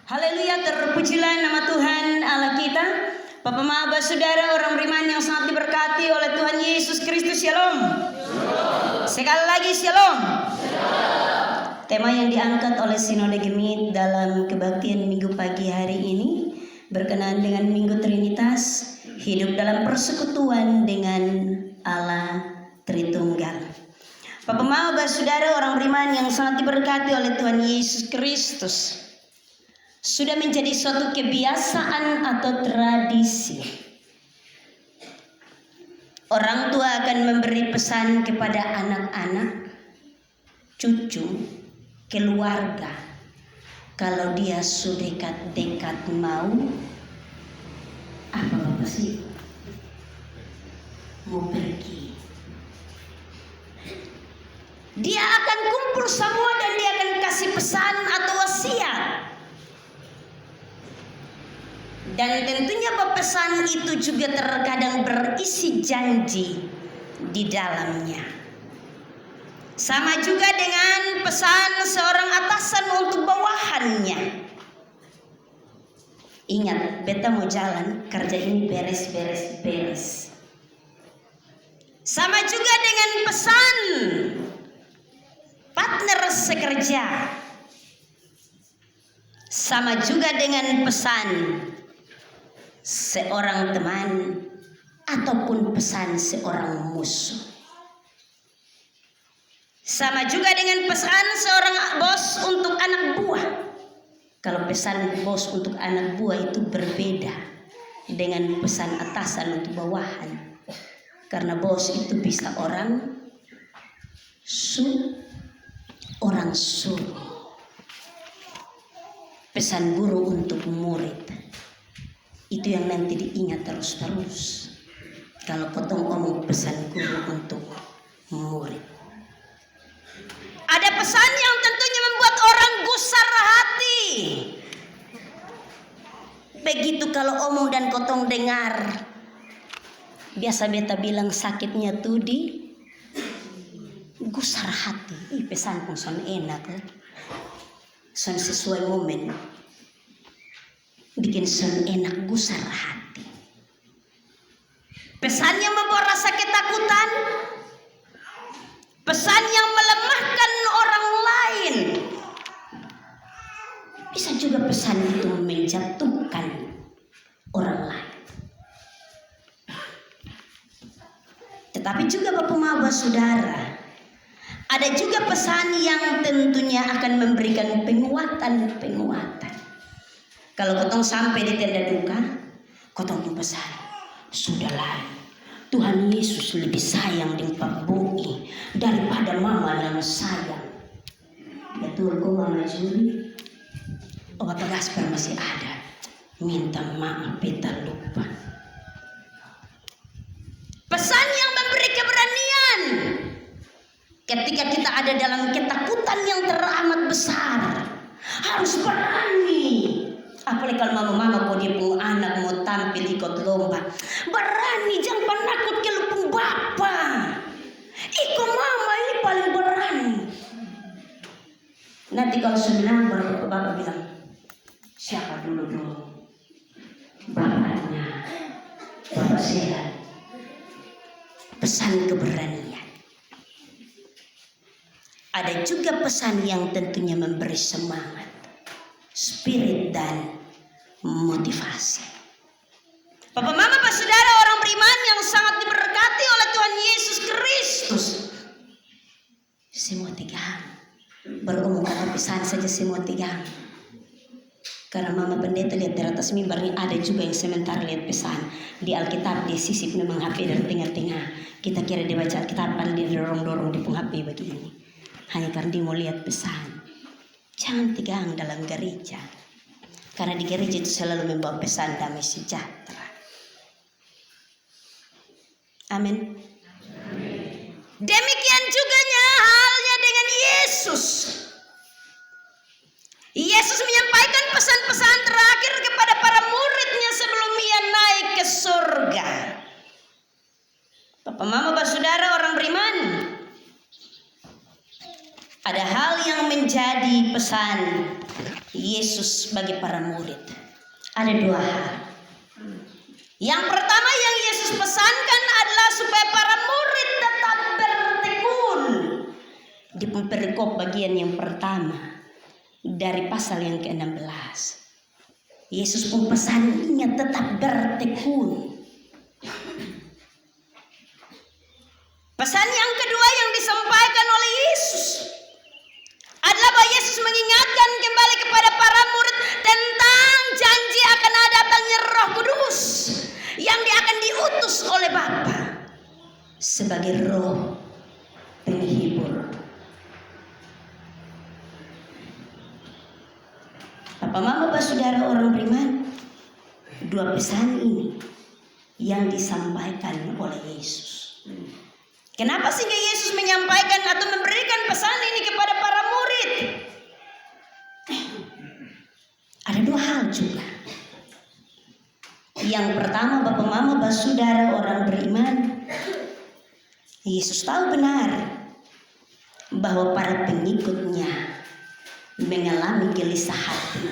Haleluya, terpujilah nama Tuhan Allah kita. Bapak Maba Saudara, orang beriman yang sangat diberkati oleh Tuhan Yesus Kristus. Shalom. Sekali lagi shalom. Tema yang diangkat oleh Sinode Gemit dalam kebaktian minggu pagi hari ini berkenaan dengan Minggu Trinitas, hidup dalam persekutuan dengan Allah Tritunggal. Bapak Maba Saudara, orang beriman yang sangat diberkati oleh Tuhan Yesus Kristus, sudah menjadi suatu kebiasaan atau tradisi. Orang tua akan memberi pesan kepada anak-anak, cucu, keluarga. Kalau dia sudah dekat mau, apa sih? Mau pergi. Dia akan kumpul semua dan dia akan kasih pesan atau wasiat. Dan tentunya pesan itu juga terkadang berisi janji di dalamnya. Sama juga dengan pesan seorang atasan untuk bawahannya. Ingat, beta mau jalan, kerja ini beres. Sama juga dengan pesan partner sekerja. Sama juga dengan pesan seorang teman ataupun pesan seorang musuh. Sama juga dengan pesan seorang bos untuk anak buah. Kalau pesan bos untuk anak buah itu berbeda dengan pesan atasan untuk bawahan. Karena bos itu bisa orang suruh. Pesan guru untuk murid itu yang nanti diingat terus. Kalau potong omong pesan guru untuk murid. Ada pesan yang tentunya membuat orang gusar hati. Begitu kalau omong dan kotong dengar. Biasa beta bilang sakitnya tuh di gusar hati. Pesan pun son enak. Son sesuai momen. Bikin son enak gusar hati. Pesan yang membawa rasa ketakutan. Pesan yang melemahkan orang lain. Bisa juga pesan itu menjatuhkan orang lain. Tetapi juga Bapak Maba Saudara, ada juga pesan yang tentunya akan memberikan penguatan. Kalau kotong sampai di tenda duka, kotong pesan, sudahlah, Tuhan Yesus lebih sayang dengan Pak Boi daripada mama yang sayang. Betul kok Mama Juli? Oh Bapak Gaspar masih ada. Minta maaf beta lupa. Pesan yang memberi keberanian. Ketika kita ada dalam ketakutan yang teramat besar, harus berani. Apalagi kalau mama-mama kau dia pun anak mau tampil ikut lomba, berani, jangan penakut ke lupung bapa. Ikut mama ini paling berani. Nanti kalau senang baru bapak bilang, siapa dulu? Bapaknya, bapak sehat. Pesan keberanian. Ada juga pesan yang tentunya memberi semangat, spirit dan motivasi. Bapak Mama Pak Saudara, orang beriman yang sangat diberkati oleh Tuhan Yesus Kristus. Semua tegang. Berumur kata pesan saja semua tegang. Karena Mama Pendeta lihat di atas mimbar ini ada juga yang sementara lihat pesan. Di Alkitab dia sisip memang HP dari tengah-tengah. Kita kira dia baca Alkitab padahal dia dorong-dorong di pung HP begini. Hanya karena dia mau lihat pesan. Jangan tegang dalam gereja. Karena di gereja itu selalu membawa pesan damai sejahtera. Amin. Demikian juga halnya dengan Yesus. Yesus menyampaikan pesan-pesan terakhir kepada para muridnya sebelum ia naik ke surga. Bapak Mama Bapak Saudara, orang beriman, Ada hal yang menjadi pesan Yesus bagi para murid. Ada dua hal. Yang pertama yang Yesus pesankan adalah supaya para murid tetap bertekun. Di perikop bagian yang pertama dari pasal yang ke-16. Yesus pun pesannya tetap bertekun. Pesan yang kedua yang disampaikan oleh Yesus adalah bahwa Yesus mengingatkan kembali kepada para murid tentang janji akan datangnya Roh Kudus yang dia akan diutus oleh Bapa sebagai roh penghibur. Papa Mama Bapak Saudara orang beriman, dua pesan ini yang disampaikan oleh Yesus. Kenapa sehingga Yesus menyampaikan atau memberikan pesan ini kepada para murid? Ada dua hal juga. Yang pertama, Bapak Mama Bapak Saudara orang beriman, Yesus tahu benar bahwa para pengikutnya mengalami gelisah hati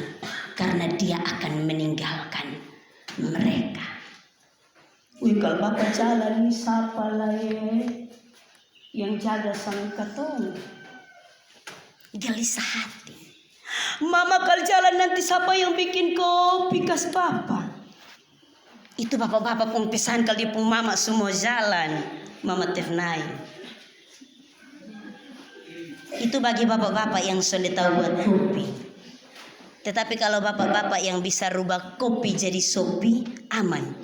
karena dia akan meninggalkan mereka. Kalau Bapak jalan ini siapa lah yang jaga sang katong? Gelisah hati. Mama kalau jalan nanti siapa yang bikin kopi kas Bapak? Itu bapak-bapak pun pesan kalau dia pun mama semua jalan. Mama Tefnai. Itu bagi bapak-bapak yang sudah tahu buat kopi. Tetapi kalau bapak-bapak yang bisa rubah kopi jadi sopi, aman.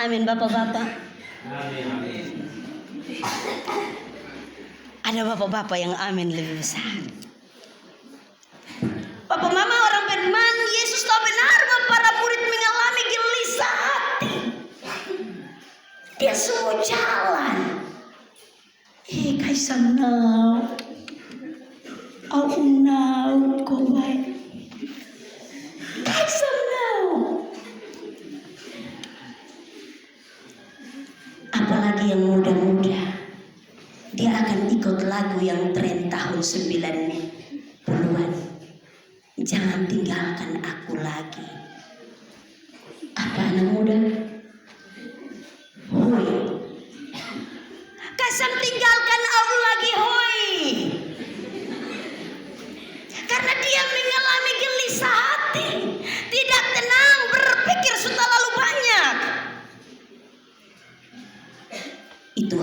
Amin bapak-bapak. Amin. Ada bapak-bapak yang amin lebih besar. Bapak mama orang beriman, Yesus tahu benar bahwa para murid mengalami gelisah hati. Dia semua jalan. Kaisang now. Oh now, go back. Kaisang now. Apalagi yang muda-muda, dia akan ikut lagu yang tren tahun 90-an. Jangan tinggalkan aku lagi. Apa anak muda? Hoi. Kasam tinggalkan aku lagi, hoi. Karena dia mengalami gelisah hati, tidak tenang, berpikir sudah lalu banyak. Itu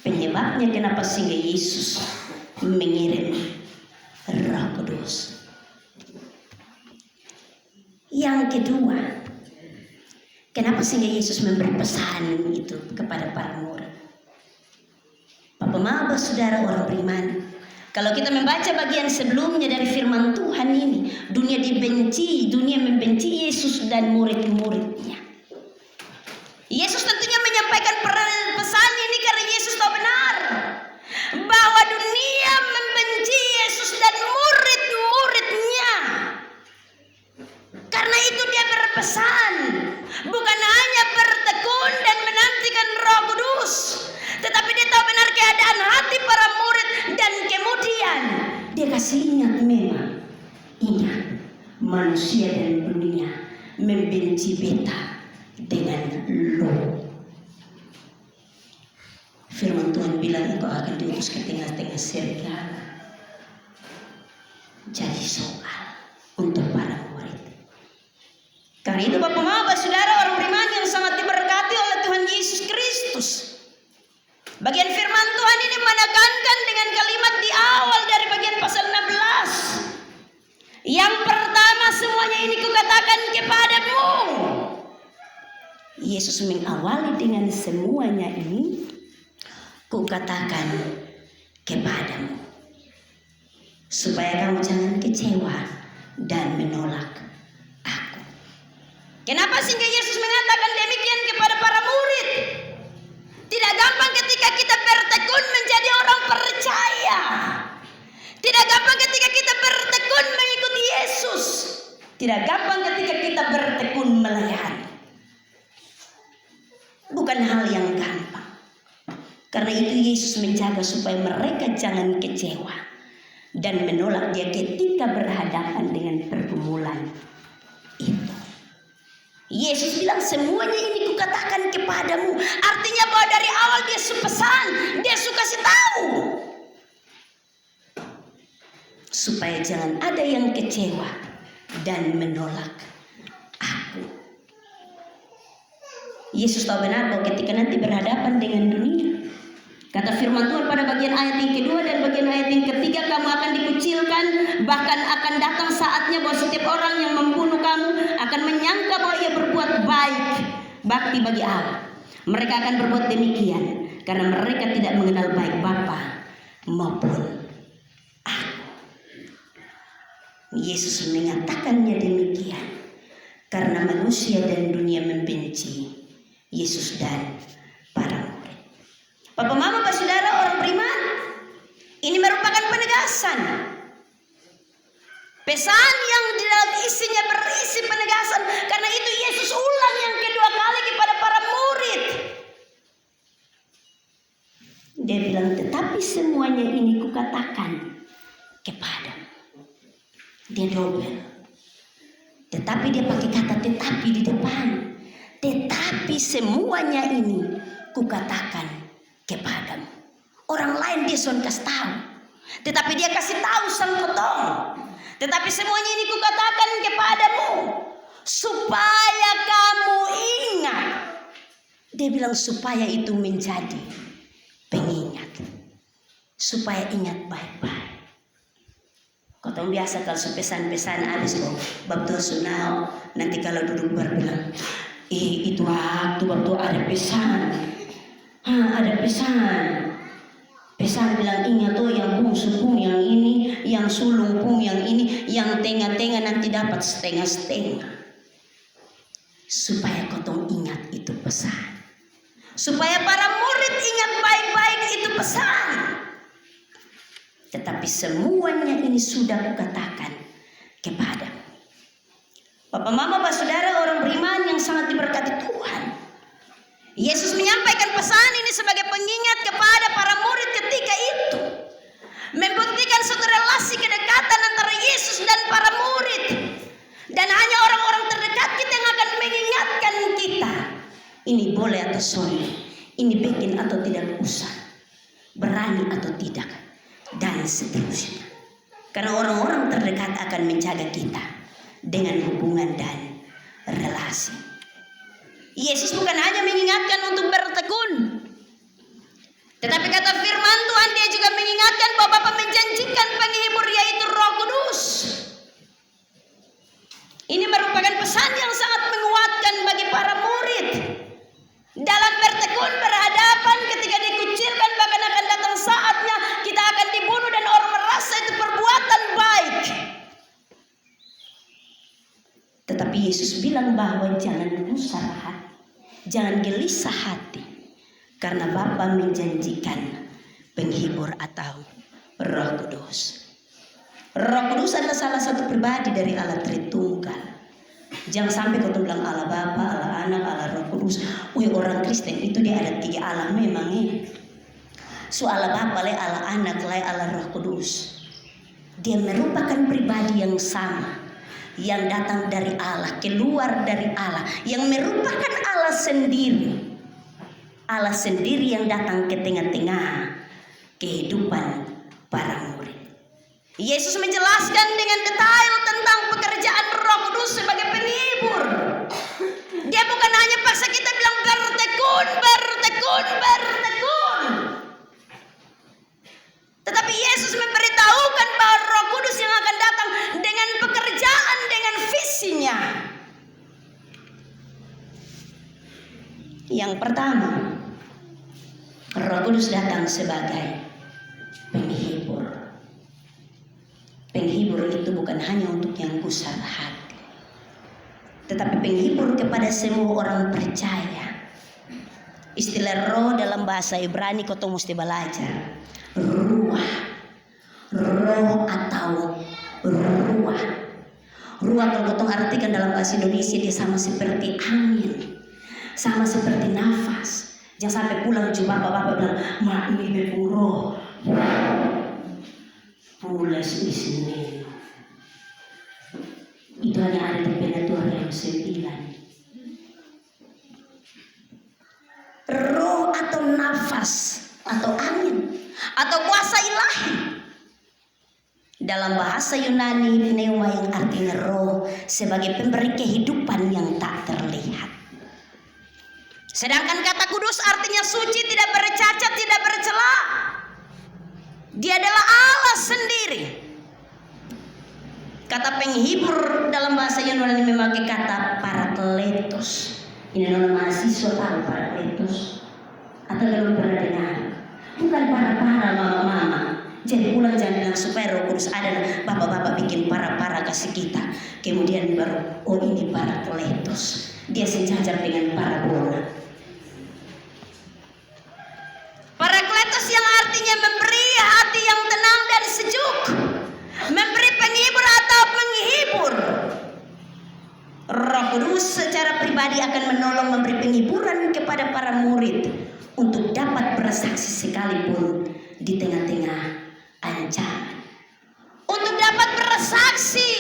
penyebabnya kenapa sehingga Yesus mengirim Roh Kudus. Yang kedua, kenapa sehingga Yesus memberi pesan itu kepada para murid? Bapak Mama Saudara orang beriman, kalau kita membaca bagian sebelumnya dari firman Tuhan ini, dunia membenci Yesus dan murid-muridnya. Yesus tentunya menyampaikan pesan ini karena Yesus tahu benar bahwa dunia membenci Yesus dan murid-muridnya. Karena itu dia berpesan bukan hanya bertekun dan menantikan Roh Kudus, tetapi dia tahu benar keadaan hati para murid dan kemudian dia kasih ingat memang manusia dan dunia membenci beta dengan lo. Firman Tuhan bilang engkau akan diutus ke tengah-tengah serigala. Jadi soal untuk para murid. Karena itu Bapak Mama Saudara orang beriman yang sangat diberkati oleh Tuhan Yesus Kristus, bagian firman Tuhan ini menekankan dengan kalimat di awal dari bagian pasal 16. Yang pertama semuanya ini kukatakan kepadamu. Yesus mengawali dengan semuanya ini kukatakan kepadamu, supaya kamu jangan kecewa dan menolak aku. Kenapa sehingga Yesus mengatakan demikian kepada para murid? Tidak gampang ketika kita bertekun menjadi orang percaya. Tidak gampang ketika kita bertekun mengikuti Yesus. Tidak gampang ketika kita bertekun melayani. Bukan hal yang gampang. Karena itu Yesus menjaga supaya mereka jangan kecewa dan menolak dia ketika berhadapan dengan pergumulan itu. Yesus bilang semuanya ini kukatakan kepadamu. Artinya bahwa dari awal dia pesan, dia suka kasih tahu. Supaya jangan ada yang kecewa dan menolak aku. Yesus tahu benar bahwa ketika nanti berhadapan dengan dunia, kata firman Tuhan pada bagian ayat yang kedua dan bagian ayat yang ketiga, kamu akan dikucilkan, bahkan akan datang saatnya bahwa setiap orang yang membunuh kamu akan menyangka bahwa ia berbuat baik, bakti bagi Allah. Mereka akan berbuat demikian karena mereka tidak mengenal baik Bapa maupun aku. Yesus mengatakannya demikian karena manusia dan dunia membenci Yesus dan para murid. Papa, mama, pak, saudara, orang beriman, ini merupakan penegasan. Pesan yang di dalam isinya berisi penegasan. Karena itu Yesus ulang yang kedua kali kepada para murid. Dia bilang, tetapi semuanya ini kukatakan kepadamu. Dia double. Tetapi dia pakai kata tetapi di depan. Tetapi semuanya ini kukatakan kepadamu. Orang lain dia sudah kasih tahu, tetapi dia kasih tahu sang potong. Tetapi semuanya ini kukatakan kepadamu supaya kamu ingat. Dia bilang supaya itu menjadi pengingat, supaya ingat baik-baik. Kotong biasa kalau pesan-pesan habis waktu sunau, nanti kalau duduk berbilang, itu waktu ada pesan. Ada pesan bilang ingat tuh yang bungsu pun yang ini, yang sulung pun yang ini, yang tengah-tengah nanti dapat setengah-setengah. Supaya kotong ingat itu pesan. Supaya para murid ingat baik-baik itu pesan. Tetapi semuanya ini sudah kukatakan kepadamu. Bapak, mama, pak, saudara, orang beriman yang sangat diberkati Tuhan. Yesus menyampaikan pesan ini sebagai pengingat kepada para murid ketika itu. Membuktikan suatu relasi kedekatan antara Yesus dan para murid. Dan hanya orang-orang terdekat kita yang akan mengingatkan kita. Ini boleh atau sorry. Ini bikin atau tidak usah. Berani atau tidak. Dan seterusnya. Karena orang-orang terdekat akan menjaga kita dengan hubungan dan relasi. Yesus bukan hanya mengingatkan untuk bertekun, tetapi kata firman Tuhan dia juga mengingatkan bahwa Bapa menjanjikan penghibur yaitu Roh Kudus. Ini merupakan pesan yang sangat menguatkan bagi para murid. Dalam bertekun berhadapan ketika dikucilkan, bahkan akan datang saatnya kita akan dibunuh dan orang merasa itu perbuatan baik. Tetapi Yesus bilang bahwa jangan gusar hati, jangan gelisah hati, karena Bapa menjanjikan penghibur atau Roh Kudus. Roh Kudus adalah salah satu pribadi dari Allah Tritunggal. Jangan sampai kau bilang Allah Bapa, Allah Anak, Allah Roh Kudus. Orang Kristen itu dia ada 3 Allah memang ya. So Allah Bapa, Allah Anak, Allah Roh Kudus. Dia merupakan pribadi yang sama, yang datang dari Allah, keluar dari Allah, yang merupakan Allah sendiri. Allah sendiri yang datang ke tengah-tengah kehidupan para murid. Yesus menjelaskan dengan detail tentang pekerjaan Roh Kudus sebagai penghibur. Dia bukan hanya paksa kita bilang bertekun. Tetapi Yesus memberitahukan bahwa Roh Kudus yang akan datang dengan pekerjaan, dengan visinya. Yang pertama, Roh Kudus datang sebagai penghibur. Penghibur itu bukan hanya untuk yang gusar hati, tetapi penghibur kepada semua orang percaya. Istilah roh dalam bahasa Ibrani kau mesti belajar. Ruah. Roh atau ruah. Ruah kalau kau artikan dalam bahasa Indonesia dia sama seperti angin, sama seperti nafas, Jangan sampai pulang cuma bapak-bapak bilang, mak ini bepuro. Pulas di sini. Itu hanya ada di Penetua yang 9. Roh atau nafas atau angin atau kuasa ilahi. Dalam bahasa Yunani, pneuma yang artinya roh sebagai pemberi kehidupan yang tak terlihat. Sedangkan kata kudus artinya suci, tidak bercacat, tidak bercela. Dia adalah Allah sendiri. Kata penghibur dalam bahasa Yunani memakai kata parakletos. Ini nama mahasiswa tahu parakletos atau belum pernah dengar? Bukan para mama-mama. Jadi pulang jangan bilang supaya Roh Kudus ada, bapak-bapak bikin para kasih kita. Kemudian baru, oh ini parakletos. Dia sejajar dengan parabola. Parakletos yang artinya memberi hati yang tenang dan sejuk, memberi penghibur atau menghibur. Roh Kudus secara pribadi akan menolong memberi penghiburan kepada para murid untuk dapat bersaksi sekalipun di tengah-tengah ancaman. Untuk dapat bersaksi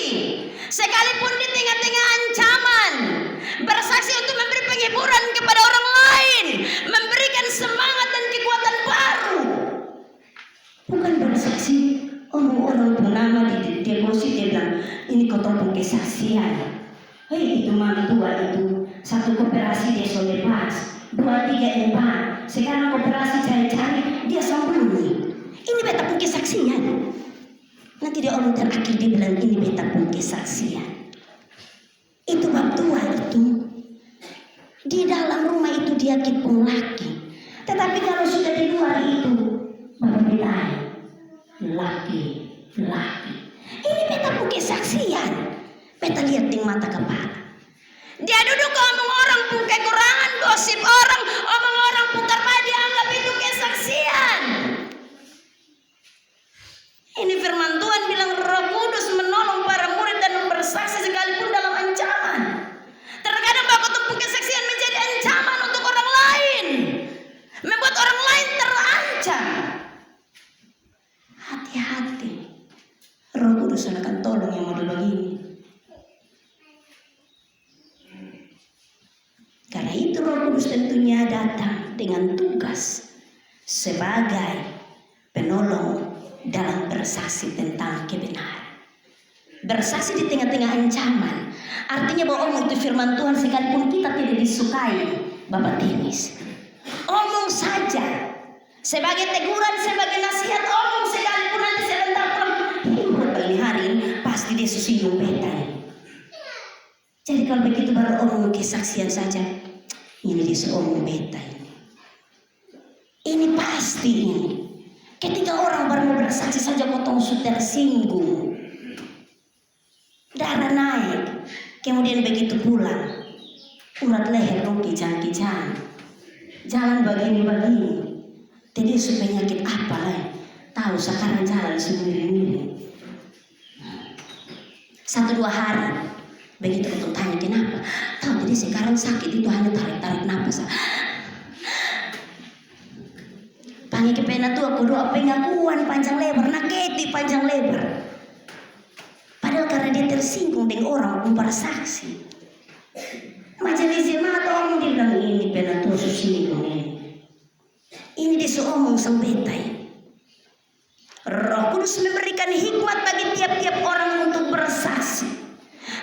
sekalipun di tengah-tengah ancaman. Bersaksi untuk memberi penghiburan kepada orang lain, memberikan semangat dan kekuatan baru. Bukan bersaksi orang bernama di deposit dia bilang ini kotong kesaksian. Hei itu mami tua itu satu koperasi dia sudah lepas 2, 3, 4. Sekarang koperasi cari-cari dia sembunyi. Ini beta pun kesaksian. Nanti dia orang terakhir dia bilang ini beta pun kesaksian. Itu bab tua itu. Di dalam rumah itu dia kipung laki. Tetapi kalau sudah di luar itu bapak beta laki. Ini beta pun kesaksian. Beta lihat di mata kepala. Dia duduk omong orang pun kekurangan, gosip orang, omong orang putar balik dianggap itu kesaksian. Ini firman Tuhan bilang Roh Kudus menolong para murid dan bersaksi sekalipun dalam ancaman. Terkadang bahkan kesaksian menjadi ancaman untuk orang lain, membuat orang lain terancam. Hati-hati, Roh Kudus akan tolong yang model begini. Karena itu Roh Kudus tentunya datang dengan tugas sebagai penolong dalam bersaksi tentang kebenaran. Bersaksi di tengah-tengah ancaman artinya bahwa itu firman Tuhan sekalipun kita tidak disukai, Bapak Tinis. Omong saja sebagai teguran, sebagai nasihat, omong sekalipun nanti sebentar pulang. Buat pagi hari ini pasti dia susilo beta. Jadi kalau begitu baru omong kesaksian saja, ini dia seomong beta ini. Ini pasti ini. Ketika orang baru bersaksi saja potong sudah tersinggung, darah naik, kemudian begitu pulang, urat leher kijang-kijang, jalan begini-begini, jadi penyakit apa lah? Tahu sekarang jalan sendiri-sendiri. 1-2 hari, begitu untuk tanya kenapa? Tahu jadi sekarang sakit itu hanya tarik-tarik napas. Panggil ke Penetua kudu apa pengakuan panjang lebar, naketi panjang lebar. Padahal karena dia tersinggung dengan orang bersaksi. Majelis jemaat orang dia bilang ini Penetua tersinggung ini. Ini dia seomong sambetai. Roh Kudus memberikan hikmat bagi tiap-tiap orang untuk bersaksi.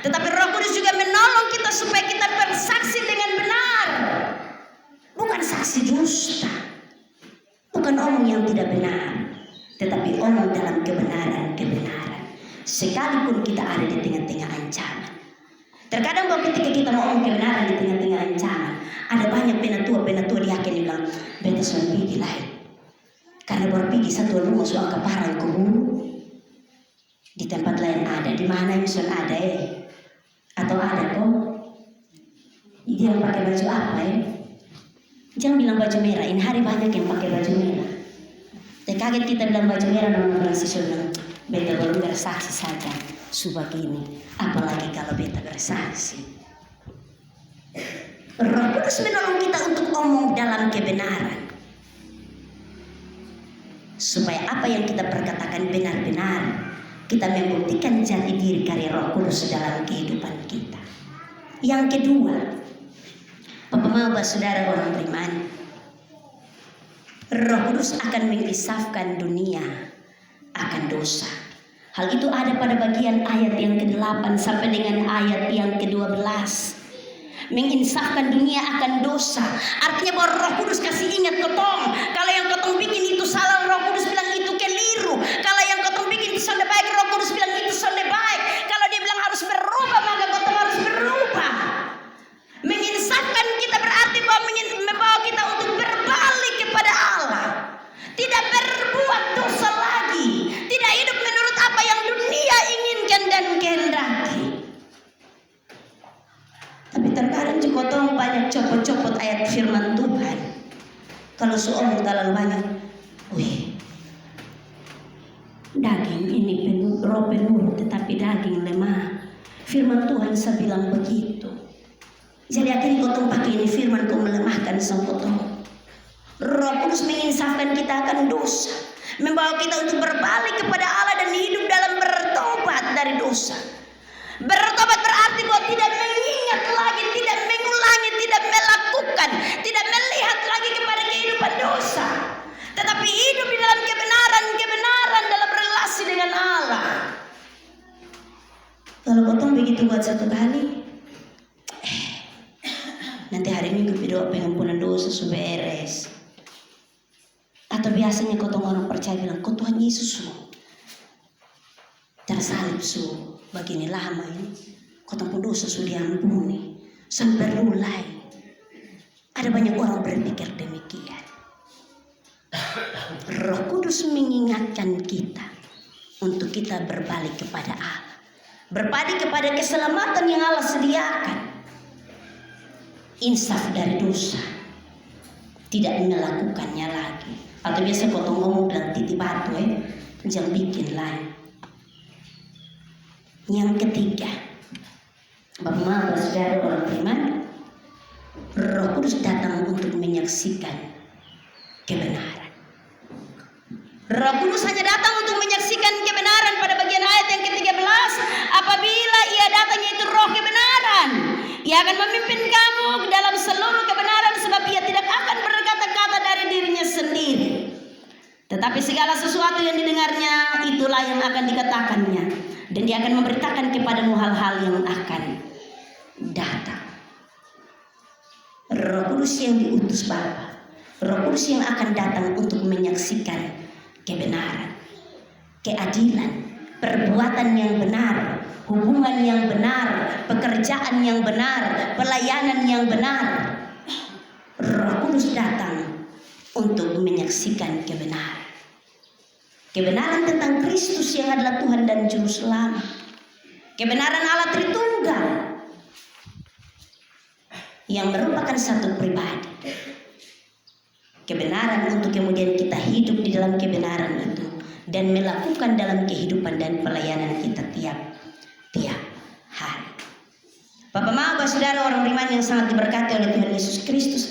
Tetapi Roh Kudus juga menolong kita supaya kita bersaksi dengan benar. Bukan saksi dusta. Bukan omong yang tidak benar, tetapi omong dalam kebenaran. Sekalipun kita ada di tengah-tengah ancaman. Terkadang bahwa ketika kita mau omong kebenaran di tengah-tengah ancaman, ada banyak penatua di akhir yang bilang, beta sudah pergi lain. Karena baru pergi satu rumah suang keparang kubur. Di tempat lain ada, di mana yang sudah ada atau ada kok? Dia pakai baju apa Jangan bilang baju merah, ini hari banyak yang pakai baju merah. Kaget kita bilang baju merah dan orang siswa bilang, beta baru bersaksi saja, subagini. Apalagi kalau beta bersaksi. Roh Kudus menolong kita untuk ngomong dalam kebenaran, supaya apa yang kita perkatakan benar-benar kita membuktikan jati diri karya Roh Kudus dalam kehidupan kita. Yang kedua, Bapak Mama Saudara orang beriman, Roh Kudus akan mengisafkan dunia akan dosa. Hal itu ada pada bagian ayat yang ke-8 sampai dengan ayat yang ke-12. Menginsafkan dunia akan dosa. Artinya bahwa Roh Kudus kasih ingat kotong, kalau yang kotong bikin itu salah, Roh Kudus bilang itu keliru. Kalau yang kotong bikin itu sonde baik, Roh Kudus bilang itu sonde baik. Kalau dia bilang harus berubah, maka kotong harus berubah. Menginsafkan kita berarti bahwa membawa kita untuk berbalik kepada Allah, tidak berbuat dosa lagi, tidak hidup menurut apa yang dunia inginkan dan kehendaki. Tapi terkadang kotong banyak copot-copot ayat firman Tuhan. Kalau seorang terlalu banyak, daging ini penuh, roh penuh, tetapi daging lemah. Firman Tuhan saya bilang begitu. Jadi akhirnya kotong pakai ini firman kau melemahkan sang kotong. Roh Kudus menginsafkan kita akan dosa, membawa kita untuk berbalik kepada Allah dan hidup dalam bertobat dari dosa. Bertobat berarti bahwa tidak mengingat lagi, tidak mengulangi, tidak melakukan, tidak melihat lagi kepada kehidupan dosa, tetapi hidup di dalam kebenaran dalam relasi dengan Allah. Kalau kotong begitu buat satu kali, nanti hari Minggu berdoa pengampunan dosa beres. Atau biasanya kotong orang percaya bilang, kau Tuhan Yesus tersalib begini lama ini, kotong pun dosa sudah diampuni sampai mulai. Ada banyak orang berpikir demikian. Roh Kudus mengingatkan kita untuk kita berbalik kepada Allah, berbalik kepada keselamatan yang Allah sediakan. Insaf dari dosa, tidak melakukannya lagi. Atau biasa kotong ngomong bilang titi batu, jangan bikin lain. Yang ketiga, Bapak Mama Saudara orang beriman, Roh Kudus datang untuk menyaksikan kebenaran. Roh Kudus hanya datang untuk menyaksikan kebenaran pada bagian ayat yang ke-13. Apabila ia datang yaitu roh kebenaran, ia akan memimpin kamu ke dalam seluruh kebenaran, sebab ia tidak akan berkata-kata dari dirinya sendiri, tetapi segala sesuatu yang didengarnya itulah yang akan dikatakannya, dan dia akan memberitakan kepadamu hal-hal yang akan datang. Roh Kudus yang diutus Bapa, Roh Kudus yang akan datang untuk menyaksikan kebenaran, keadilan, perbuatan yang benar, hubungan yang benar, pekerjaan yang benar, pelayanan yang benar. Roh Kudus datang untuk menyaksikan kebenaran. Kebenaran tentang Kristus yang adalah Tuhan dan Juru Selamat. Kebenaran Allah Tritunggal yang merupakan satu pribadi. Kebenaran untuk kemudian kita hidup di dalam kebenaran itu dan melakukan dalam kehidupan dan pelayanan kita tiap hari. Bapak Mama Saudara orang beriman yang sangat diberkati oleh Tuhan Yesus Kristus,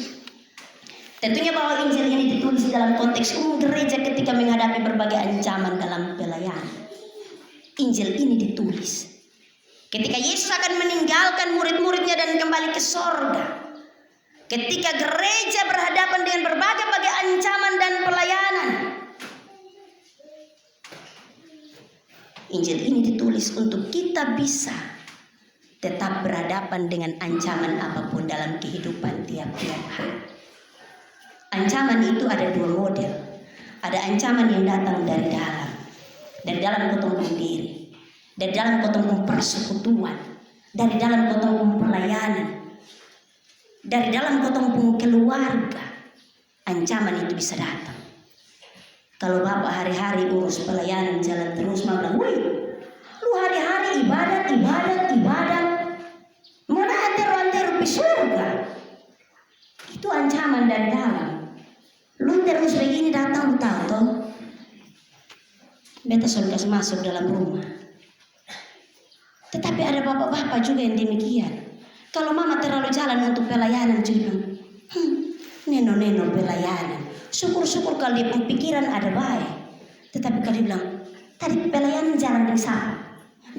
tentunya bahwa Injil ini ditulis dalam konteks umum gereja ketika menghadapi berbagai ancaman dalam pelayanan. Injil ini ditulis ketika Yesus akan meninggalkan murid-muridnya dan kembali ke sorga. Ketika gereja berhadapan dengan berbagai ancaman dan pelayanan, Injil ini ditulis untuk kita bisa tetap berhadapan dengan ancaman apapun dalam kehidupan tiap-tiap hari. Ancaman itu ada dua model. Ada ancaman yang datang dari dalam kotong diri, dari dalam kotong persekutuan, dari dalam kotong pelayanan, dari dalam kotong keluarga. Ancaman itu bisa datang. Kalau Bapak hari-hari urus pelayanan jalan terus, Mama bilang, wih, lu hari-hari ibadat, mau antero di surga. Itu ancaman dari dalam. Lu terus begini datang, tahu toh? Beta sudah masuk dalam rumah. Tetapi ada bapak-bapak juga yang demikian. Kalau mama terlalu jalan untuk pelayanan, jadi bilang, neno-neno pelayanan. Syukur-syukur kalau dia pikiran ada baik. Tetapi kalau dia bilang, tadi pelayanan jalan di sana.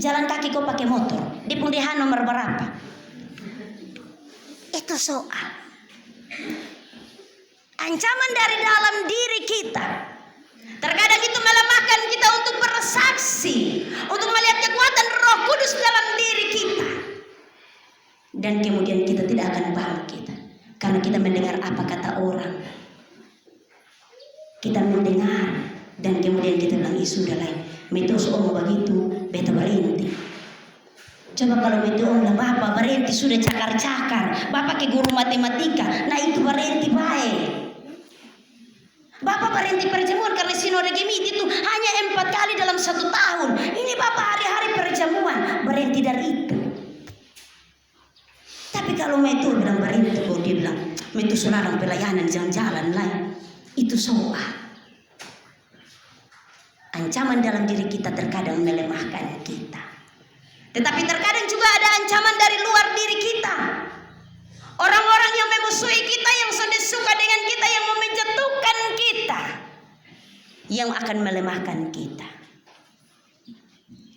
Jalan kaki kau pakai motor. Di pundihan nomor berapa? Itu soal. Ancaman dari dalam diri kita. Terkadang itu melemahkan kita untuk bersaksi. Untuk melihat kekuatan Roh Kudus dalam diri kita. Dan kemudian kita tidak akan bangkit. Karena kita mendengar apa kata orang. Kita mendengar. Dan kemudian kita bilang, sudah lain. Mitos om begitu, beta berhenti. Coba kalau itu om bilang, bapak berhenti sudah cakar-cakar. Bapak ke guru matematika. Nah itu berhenti baik. Bapak berhenti perjamuan karena sinode gemit itu hanya 4 kali dalam 1 tahun. Ini bapak hari-hari perjamuan. Berhenti dari itu. Tapi kalau itu bilang berhenti, kalau dia bilang, itu saudara pelayanan jalan-jalan lain. Itu soal. Ancaman dalam diri kita terkadang melemahkan kita. Tetapi terkadang juga ada ancaman dari luar diri kita. Orang-orang yang memusuhi kita, yang sudah suka dengan kita, yang mau menjatuhkan kita, yang akan melemahkan kita.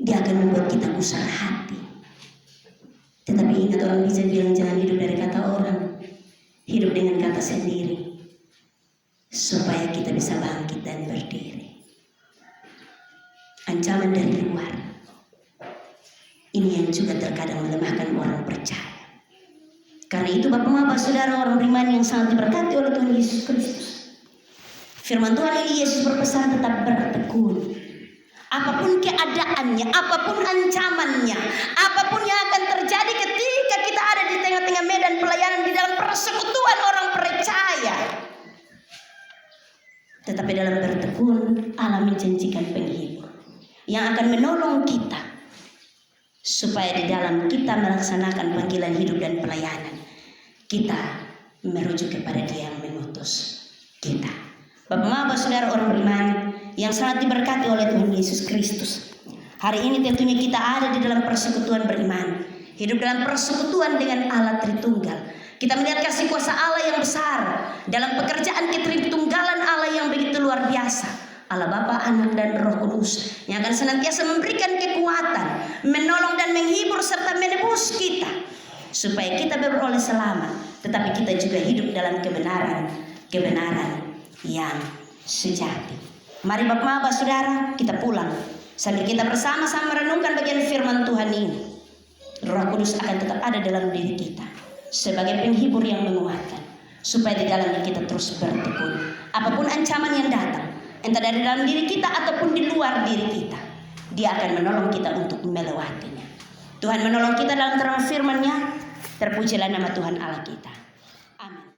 Dia akan membuat kita gusar hati. Tetapi ingat, orang bisa bilang jangan hidup dari kata orang, hidup dengan kata sendiri, supaya kita bisa bangkit dan berdiri. Ancaman dari luar ini yang juga terkadang melemahkan orang percaya. Karena itu Bapak-Bapak Saudara, orang beriman yang sangat diberkati oleh Tuhan Yesus Kristus, firman Tuhan ini Yesus berpesan tetap bertekun. Apapun keadaannya, apapun ancamannya, apapun yang akan terjadi ketika kita ada di tengah-tengah medan pelayanan di dalam persekutuan orang percaya, tetapi dalam bertekun Allah menjanjikan penghibur yang akan menolong kita supaya di dalam kita melaksanakan panggilan hidup dan pelayanan, kita merujuk kepada Dia yang mengutus kita. Bapak-bapak Saudara orang beriman yang sangat diberkati oleh Tuhan Yesus Kristus, hari ini tentunya kita ada di dalam persekutuan beriman, hidup dalam persekutuan dengan Allah Tritunggal. Kita melihat kasih kuasa Allah yang besar dalam pekerjaan ketritunggalan Allah yang begitu luar biasa. Allah Bapa, Anak dan Roh Kudus yang akan senantiasa memberikan kekuatan, menolong dan menghibur serta menebus kita supaya kita beroleh selamat, tetapi kita juga hidup dalam kebenaran yang sejati. Mari Bapak-Bapak Saudara, kita pulang sambil kita bersama-sama merenungkan bagian firman Tuhan ini. Roh Kudus akan tetap ada dalam diri kita sebagai penghibur yang menguatkan, supaya di dalamnya kita terus bertekun. Apapun ancaman yang datang, entah dari dalam diri kita ataupun di luar diri kita, Dia akan menolong kita untuk melewatinya. Tuhan menolong kita dalam terang firman-Nya. Terpujilah nama Tuhan Allah kita.